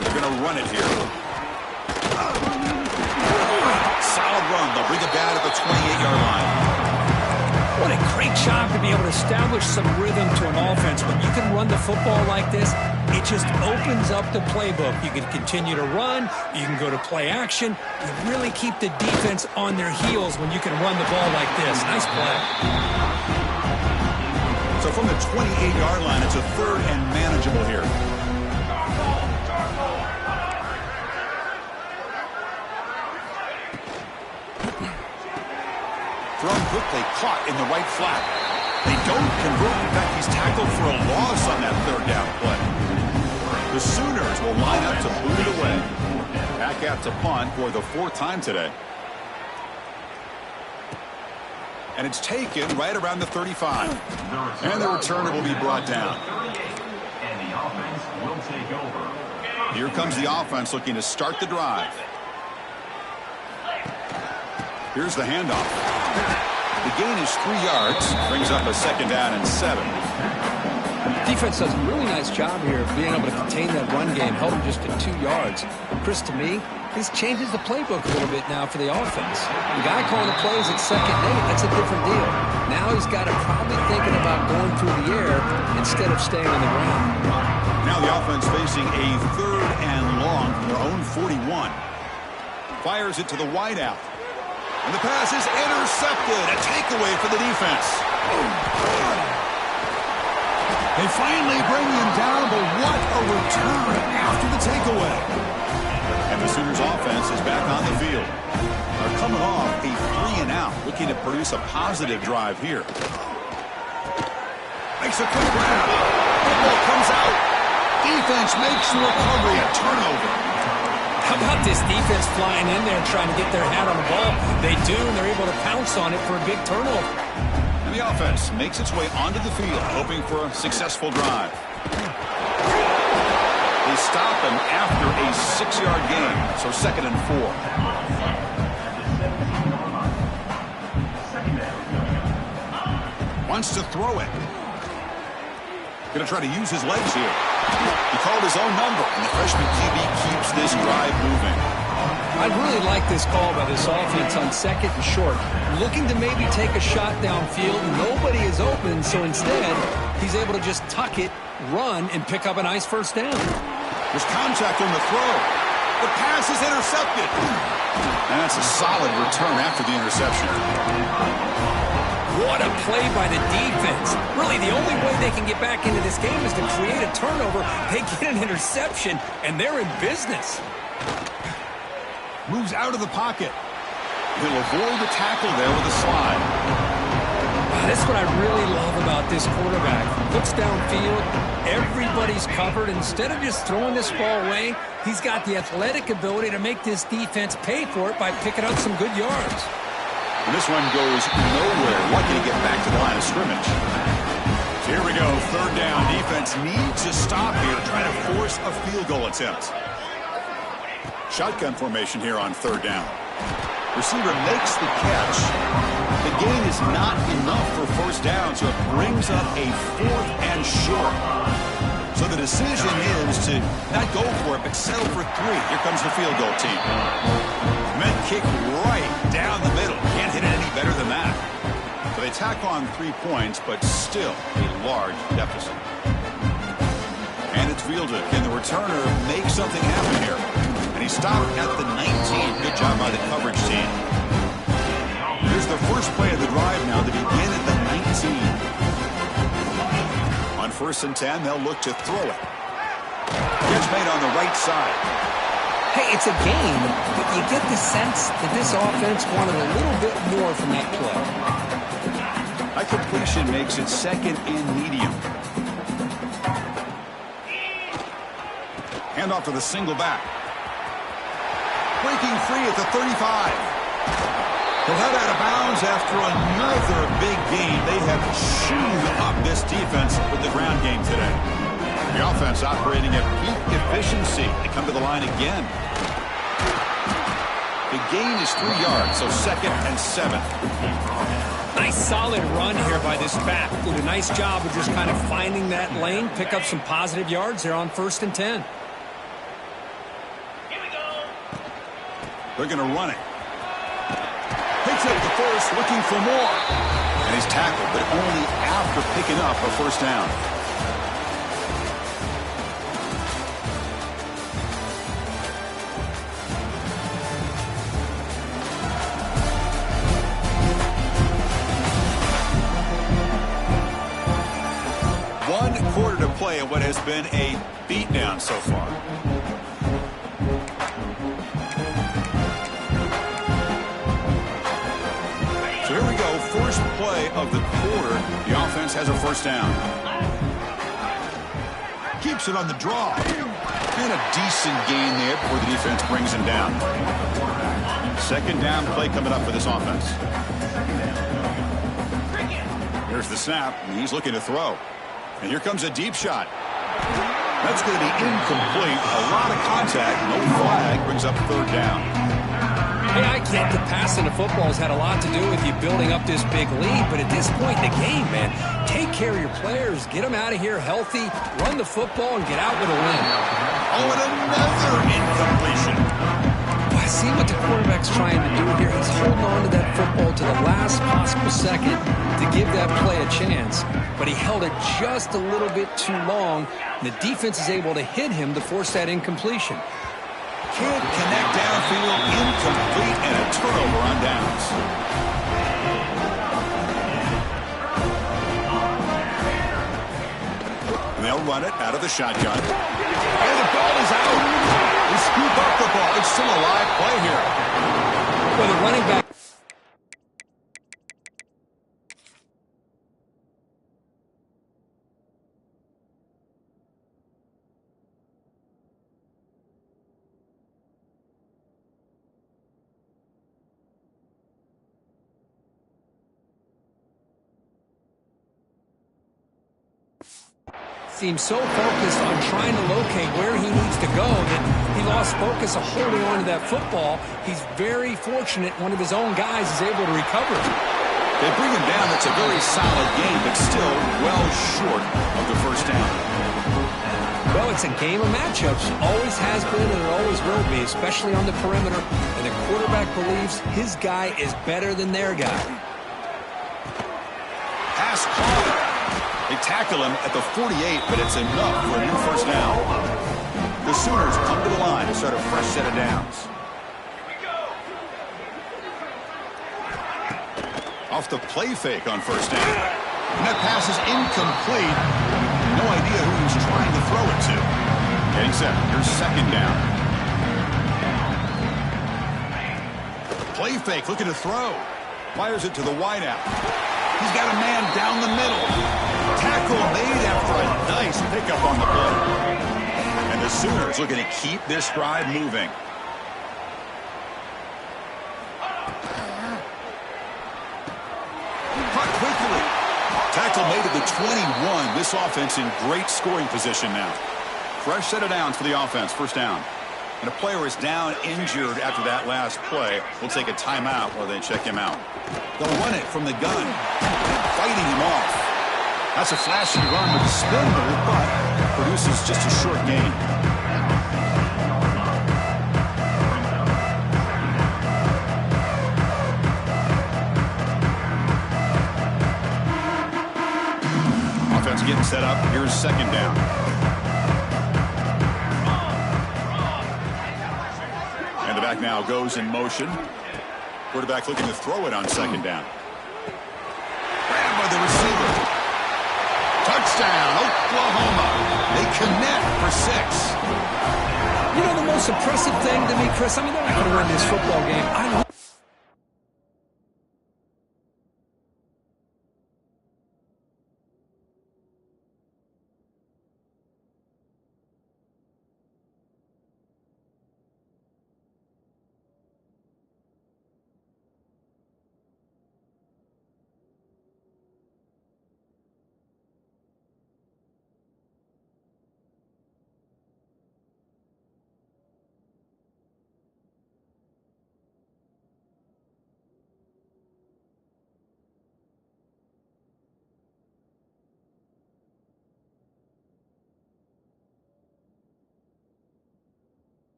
They're going to run it here. Solid run. They'll bring it down to the 28-yard line. What a great job to be able to establish some rhythm to an offense. When you can run the football like this, it just opens up the playbook. You can continue to run. You can go to play action. You really keep the defense on their heels when you can run the ball like this. Nice play. So from the 28-yard line, it's a 3rd and manageable here. Thrown quickly, caught in the right flat. They don't convert. In fact, he's tackled for a loss on that 3rd down play. The Sooners will line up to boot it away. Back out to punt for the 4th time today. And it's taken right around the 35. And the returner will be brought down. And the offense will take over. Here comes the offense looking to start the drive. Here's the handoff. The gain is 3 yards. Brings up a 2nd down and 7. Defense does a really nice job here of being able to contain that run game. Held him just to 2 yards. Chris, to me, This changes the playbook a little bit now for the offense. The guy calling the plays at second and 8, that's a different deal. Now he's got to probably thinking about going through the air instead of staying on the ground. Now the offense facing a 3rd and long from their own 41. Fires it to the wideout. And the pass is intercepted. A takeaway for the defense. They finally bring him down, but what a return after the takeaway. And the Sooners offense is back on the field. They're coming off a 3-and-out, looking to produce a positive drive here. Makes a quick grab. Football comes out. Defense makes the recovery, a turnover. How about this defense flying in there and trying to get their hat on the ball? They do, and they're able to pounce on it for a big turnover. And the offense makes its way onto the field, hoping for a successful drive. They stop him after a 6-yard gain, so 2nd and 4. Wants to throw it. Going to try to use his legs here. He called his own number, and the freshman QB keeps this drive moving. I really like this call by this offense on 2nd and short. Looking to maybe take a shot downfield. Nobody is open, so instead, he's able to just tuck it, run, and pick up a nice first down. There's contact on the throw. The pass is intercepted. And that's a solid return after the interception. What a play by the defense. Really, the only way they can get back into this game is to create a turnover. They get an interception, and they're in business. Moves out of the pocket. He'll avoid the tackle there with a slide. That's what I really love about this quarterback. Looks downfield, everybody's covered. Instead of just throwing this ball away, he's got the athletic ability to make this defense pay for it by picking up some good yards. And this one goes nowhere. Lucky to get back to the line of scrimmage. So here we go, 3rd down. Defense needs to stop here, trying to force a field goal attempt. Shotgun formation here on 3rd down. Receiver makes the catch. The gain is not enough for 1st down, so it brings up a 4th and short. So the decision is to not go for it, but settle for 3. Here comes the field goal team. Men kick right down the middle. Can't hit it any better than that. So they tack on 3 points, but still a large deficit. And it's fielded. Can the returner make something happen here? And he stopped at the 19. Good job by the coverage team. Here's the first play of the drive now. They begin at the 19. On 1st and 10, they'll look to throw it. Catch made on the right side. Hey, it's a game, but you get the sense that this offense wanted a little bit more from that play. That completion makes it 2nd and medium. Hand off to the single back. Breaking free at the 35. He'll head out of bounds after another big gain. They have chewed up this defense with the ground game today. The offense operating at peak efficiency. They come to the line again. The gain is 3 yards, so 2nd and 7. Nice solid run here by this back. Did a nice job of just kind of finding that lane, pick up some positive yards there on 1st and 10. They're going to run it. Picks up the first, looking for more. And he's tackled, but only after picking up a 1st down. One quarter to play in what has been a beatdown so far. So here we go, first play of the quarter. The offense has a 1st down. Keeps it on the draw. And a decent gain there before the defense brings him down. 2nd down play coming up for this offense. Here's the snap, and he's looking to throw. And here comes a deep shot. That's going to be incomplete. A lot of contact, no flag, brings up 3rd down. Hey, I get the passing of football has had a lot to do with you building up this big lead, but at this point in the game, man, take care of your players, get them out of here healthy, run the football, and get out with a win. Oh, and another incompletion. See what the quarterback's trying to do here. He's holding on to that football to the last possible second to give that play a chance, but he held it just a little bit too long, and the defense is able to hit him to force that incompletion. Can't connect downfield, incomplete, and a turnover on downs. They'll run it out of the shotgun. And the ball is out. They scoop up the ball. It's still a live play here. Well, the running back. Seems so focused on trying to locate where he needs to go that he lost focus of holding on to that football. He's very fortunate one of his own guys is able to recover. They bring him down. It's a very solid game, but still well short of the first down. Well, it's a game of matchups. Always has been and it always will be, especially on the perimeter. And the quarterback believes his guy is better than their guy. Pass caught. They tackle him at the 48, but it's enough for a new first down. The Sooners come to the line to start a fresh set of downs. Off the play fake on first down. And that pass is incomplete. No idea who he was trying to throw it to. Getting set. Here's second down. Play fake, looking to throw. Fires it to the wideout. He's got a man down the middle. Tackle made after a nice pickup on the play. And the Sooners looking to keep this drive moving. Caught quickly. Tackle made at the 21. This offense in great scoring position now. Fresh set of downs for the offense. First down. And a player is down injured after that last play. We'll take a timeout while they check him out. They'll run it from the gun. Fighting him off. That's a flashy run with a spin move, but produces just a short gain. Offense getting set up. Here's second down. And the back now goes in motion. Quarterback looking to throw it on second down. Grabbed by the receiver. Touchdown, Oklahoma. They connect for 6. You know the most impressive thing to me, Chris? I mean, they're not going to win this football game.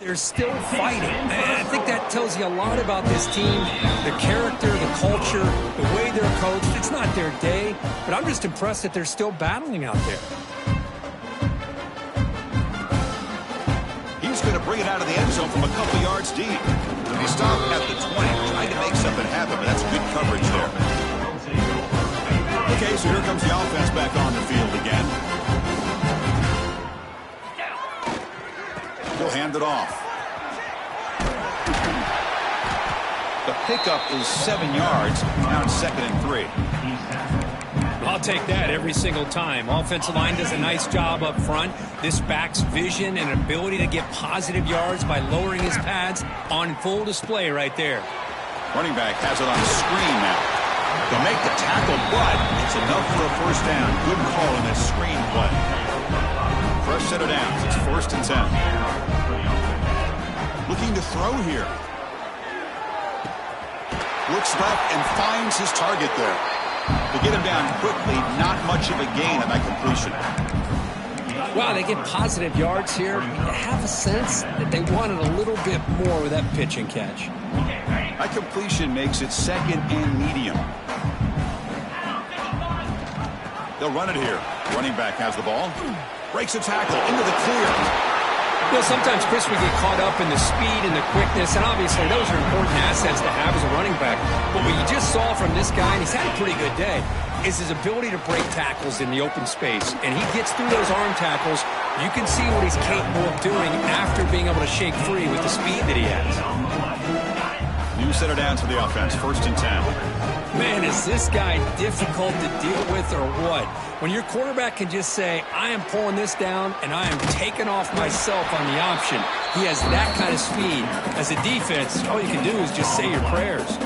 They're still fighting. And I think that tells you a lot about this team, the character, the culture, the way they're coached. It's not their day, but I'm just impressed that they're still battling out there. He's going to bring it out of the end zone from a couple yards deep. He stopped at the 20, trying to make something happen, but that's good coverage there. Okay, so here comes the offense back on the field again. He'll hand it off. The pickup is 7 yards. Now it's 2nd and 3. I'll take that every single time. Offensive line does a nice job up front. This back's vision and ability to get positive yards by lowering his pads on full display right there. Running back has it on the screen now. They'll make the tackle, but it's enough for a first down. Good call in that screen play. Fresh set of downs. It's 1st and 10. Looking to throw here. Looks left and finds his target there. To get him down quickly, not much of a gain on that completion. Wow, they get positive yards here. You have a sense that they wanted a little bit more with that pitch and catch. That completion makes it 2nd and medium. They'll run it here. Running back has the ball. Breaks a tackle into the clear. You know, sometimes, Chris, we get caught up in the speed and the quickness, and obviously those are important assets to have as a running back. But what you just saw from this guy, and he's had a pretty good day, is his ability to break tackles in the open space. And he gets through those arm tackles. You can see what he's capable of doing after being able to shake free with the speed that he has. New set of downs for the offense. 1st and 10. Man, is this guy difficult to deal with or what? When your quarterback can just say, I am pulling this down and I am taking off myself on the option. He has that kind of speed. As a defense, all you can do is just say your prayers.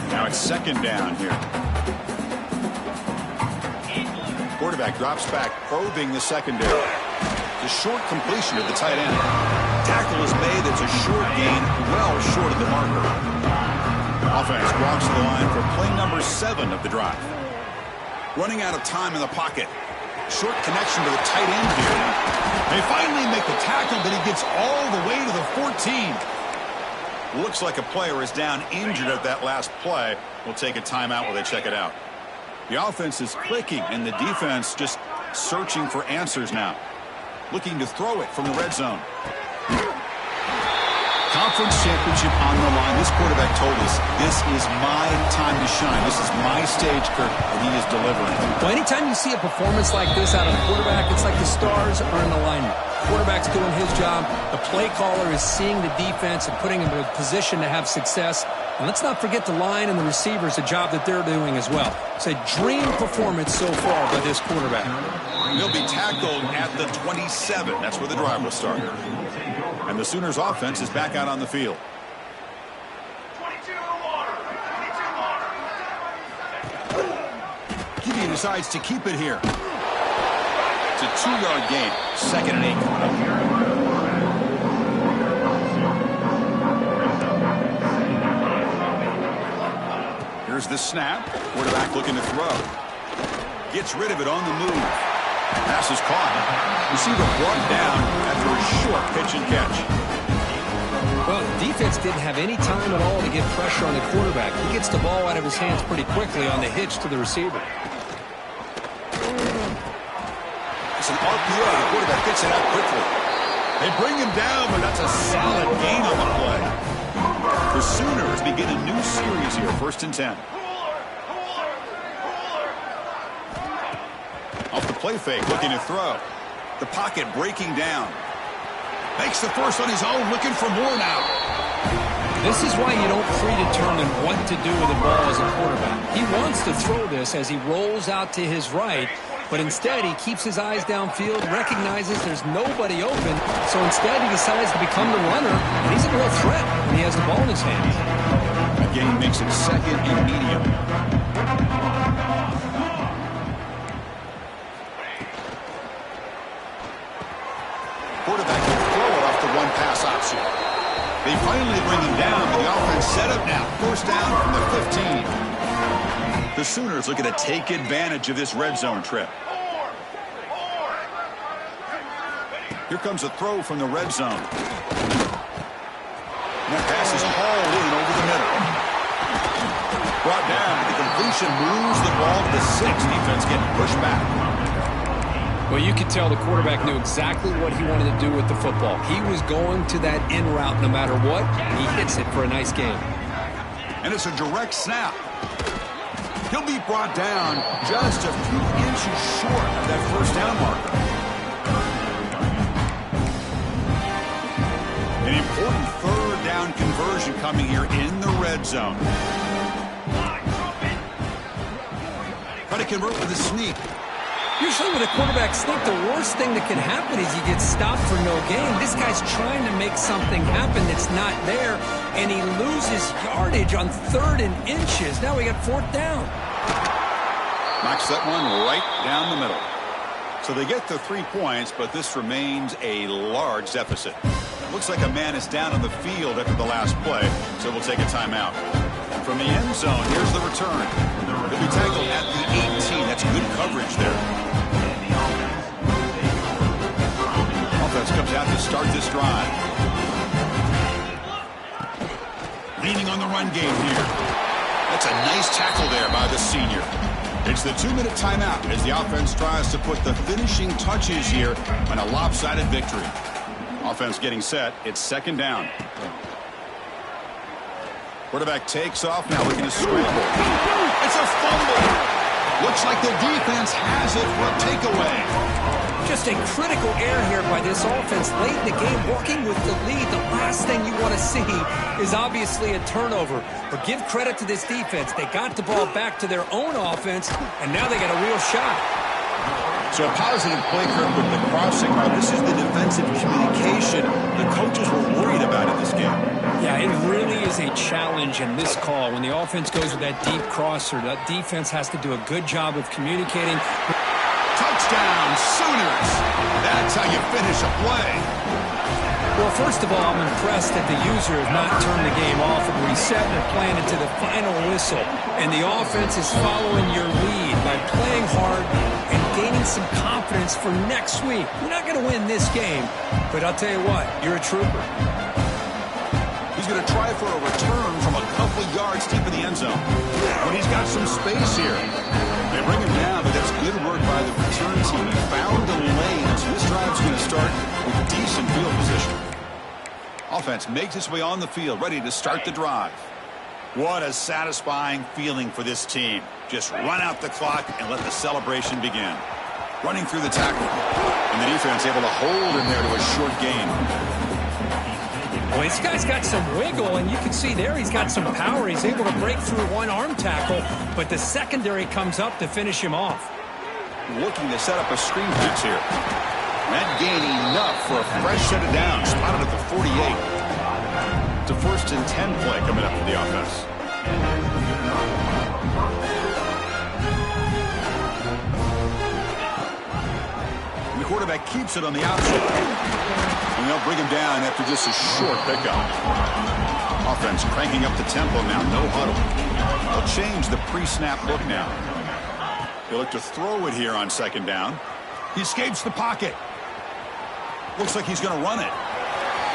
Now it's 2nd down here. Quarterback drops back, probing the secondary. The short completion of the tight end. Tackle is made. It's a short gain, well short of the marker. Offense walks to the line for play number 7 of the drive. Running out of time in the pocket. Short connection to the tight end here. They finally make the tackle, but he gets all the way to the 14. Looks like a player is down injured at that last play. We'll take a timeout while they check it out. The offense is clicking, and the defense just searching for answers now. Looking to throw it from the red zone. Conference championship on the line. This quarterback told us, this is my time to shine. This is my stage, Kirk, and he is delivering. Well, anytime you see a performance like this out of a quarterback, it's like the stars are in alignment. Quarterback's doing his job. The play caller is seeing the defense and putting him in a position to have success. And let's not forget the line and the receivers, a job that they're doing as well. It's a dream performance so far by this quarterback. He'll be tackled at the 27. That's where the drive will start. And the Sooners offense is back out on the field. Gideon decides to keep it here. It's a 2-yard gain. 2nd and 8 coming up here. Here's the snap. Quarterback looking to throw. Gets rid of it on the move. Pass is caught. Receiver brought down after a short pitch and catch. Well, defense didn't have any time at all to get pressure on the quarterback. He gets the ball out of his hands pretty quickly on the hitch to the receiver. It's an RPO. The quarterback gets it out quickly. They bring him down, but that's a solid gain on the play. The Sooners begin a new series here, 1st and 10. Off the play fake, looking to throw. The pocket breaking down. Makes the first on his own, looking for more now. This is why you don't predetermine what to do with the ball as a quarterback. He wants to throw this as he rolls out to his right, but instead he keeps his eyes downfield, recognizes there's nobody open, so instead he decides to become the runner, and he's a real threat when he has the ball in his hands. That gain makes it 2nd and medium. Quarterback can throw it off the one-pass option. They finally bring him down, but the offense set up now. 1st down from the 15. The Sooners looking to take advantage of this red zone trip. Here comes a throw from the red zone. And that pass is hauled in over the middle. Brought down. The completion moves the ball to the 6. Defense getting pushed back. Well, you could tell the quarterback knew exactly what he wanted to do with the football. He was going to that in route no matter what. He hits it for a nice game. And it's a direct snap. He'll be brought down just a few inches short of that first down marker. An important third down conversion coming here in the red zone. Try to convert with a sneak. Usually with a quarterback sneak, the worst thing that can happen is he gets stopped for no gain. This guy's trying to make something happen that's not there, and he loses yardage on 3rd and inches. Now we got 4th down. Knocks that one right down the middle. So they get the 3 points, but this remains a large deficit. Looks like a man is down on the field after the last play, so we'll take a timeout. From the end zone, here's the return. He'll be tackled at the 18. That's good coverage there. Offense comes out to start this drive. Leaning on the run game here. That's a nice tackle there by the senior. It's the 2-minute timeout as the offense tries to put the finishing touches here on a lopsided victory. Offense getting set. It's 2nd down. Quarterback takes off now, looking to scramble. It's a fumble. Looks like the defense has it for a takeaway. Just a critical error here by this offense late in the game, working with the lead. The last thing you want to see is obviously a turnover. But give credit to this defense. They got the ball back to their own offense, and now they got a real shot. So a positive play curve with the crossing. Now this is the defensive communication the coaches were worried about in this game. Yeah, it really is a challenge in this call. When the offense goes with that deep crosser, that defense has to do a good job of communicating. Touchdown, Sooners! That's how you finish a play. Well, first of all, I'm impressed that the user has not turned the game off and reset and planned it to the final whistle. And the offense is following your lead by playing hard and gaining some confidence for next week. You're not going to win this game, but I'll tell you what, you're a trooper. He's going to try for a return from a couple yards deep in the end zone. But he's got some space here. They bring him down, but that's good work by the return team. He found the lane, so this drive's going to start with decent field position. Offense makes its way on the field, ready to start the drive. What a satisfying feeling for this team. Just run out the clock and let the celebration begin. Running through the tackle. And the defense able to hold him there to a short gain. Well, this guy's got some wiggle, and you can see there he's got some power. He's able to break through one arm tackle, but the secondary comes up to finish him off. Looking to set up a screen pass here. That gain enough for a fresh set of downs. Spotted at the 48. It's a 1st and 10 play coming up for the offense. And the quarterback keeps it on the outside. And they'll bring him down after just a short pickup. Offense cranking up the tempo now. No huddle. They'll change the pre-snap look now. They look to throw it here on 2nd down. He escapes the pocket. Looks like he's going to run it.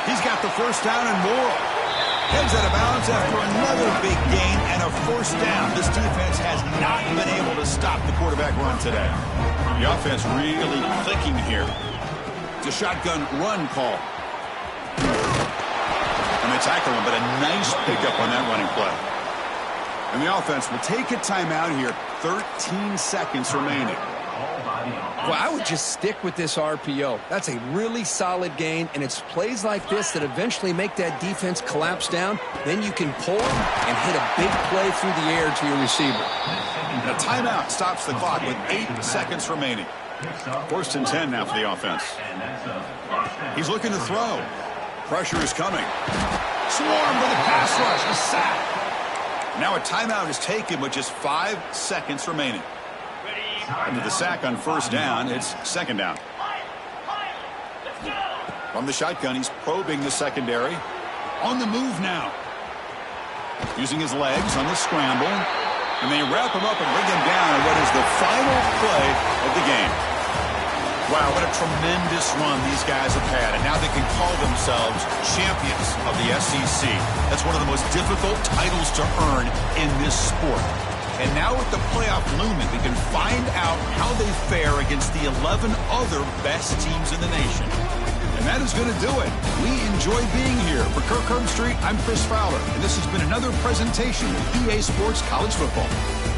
He's got the 1st down and more. Heads out of bounds after another big gain and a 1st down. This defense has not been able to stop the quarterback run today. The offense really clicking here. It's a shotgun run call. And they tackle him, but a nice pickup on that running play. And the offense will take a timeout here. 13 seconds remaining. Well, I would just stick with this RPO. That's a really solid gain, and it's plays like this that eventually make that defense collapse down. Then you can pull them and hit a big play through the air to your receiver. And a timeout stops the clock with 8 seconds remaining. 1st and 10 now for the offense. He's looking to throw. Pressure is coming. Swarm with a pass rush. A sack. Now a timeout is taken with just 5 seconds remaining. Into the sack on 1st down, it's 2nd down. From the shotgun, he's probing the secondary. On the move now. Using his legs on the scramble. And they wrap him up and bring him down in what is the final play of the game. Wow, what a tremendous run these guys have had, and now they can call themselves champions of the SEC. That's one of the most difficult titles to earn in this sport. And now with the playoff looming, we can find out how they fare against the 11 other best teams in the nation. And that is going to do it. We enjoy being here. For Kirk Herbstreit, I'm Chris Fowler, and this has been another presentation of EA Sports College Football.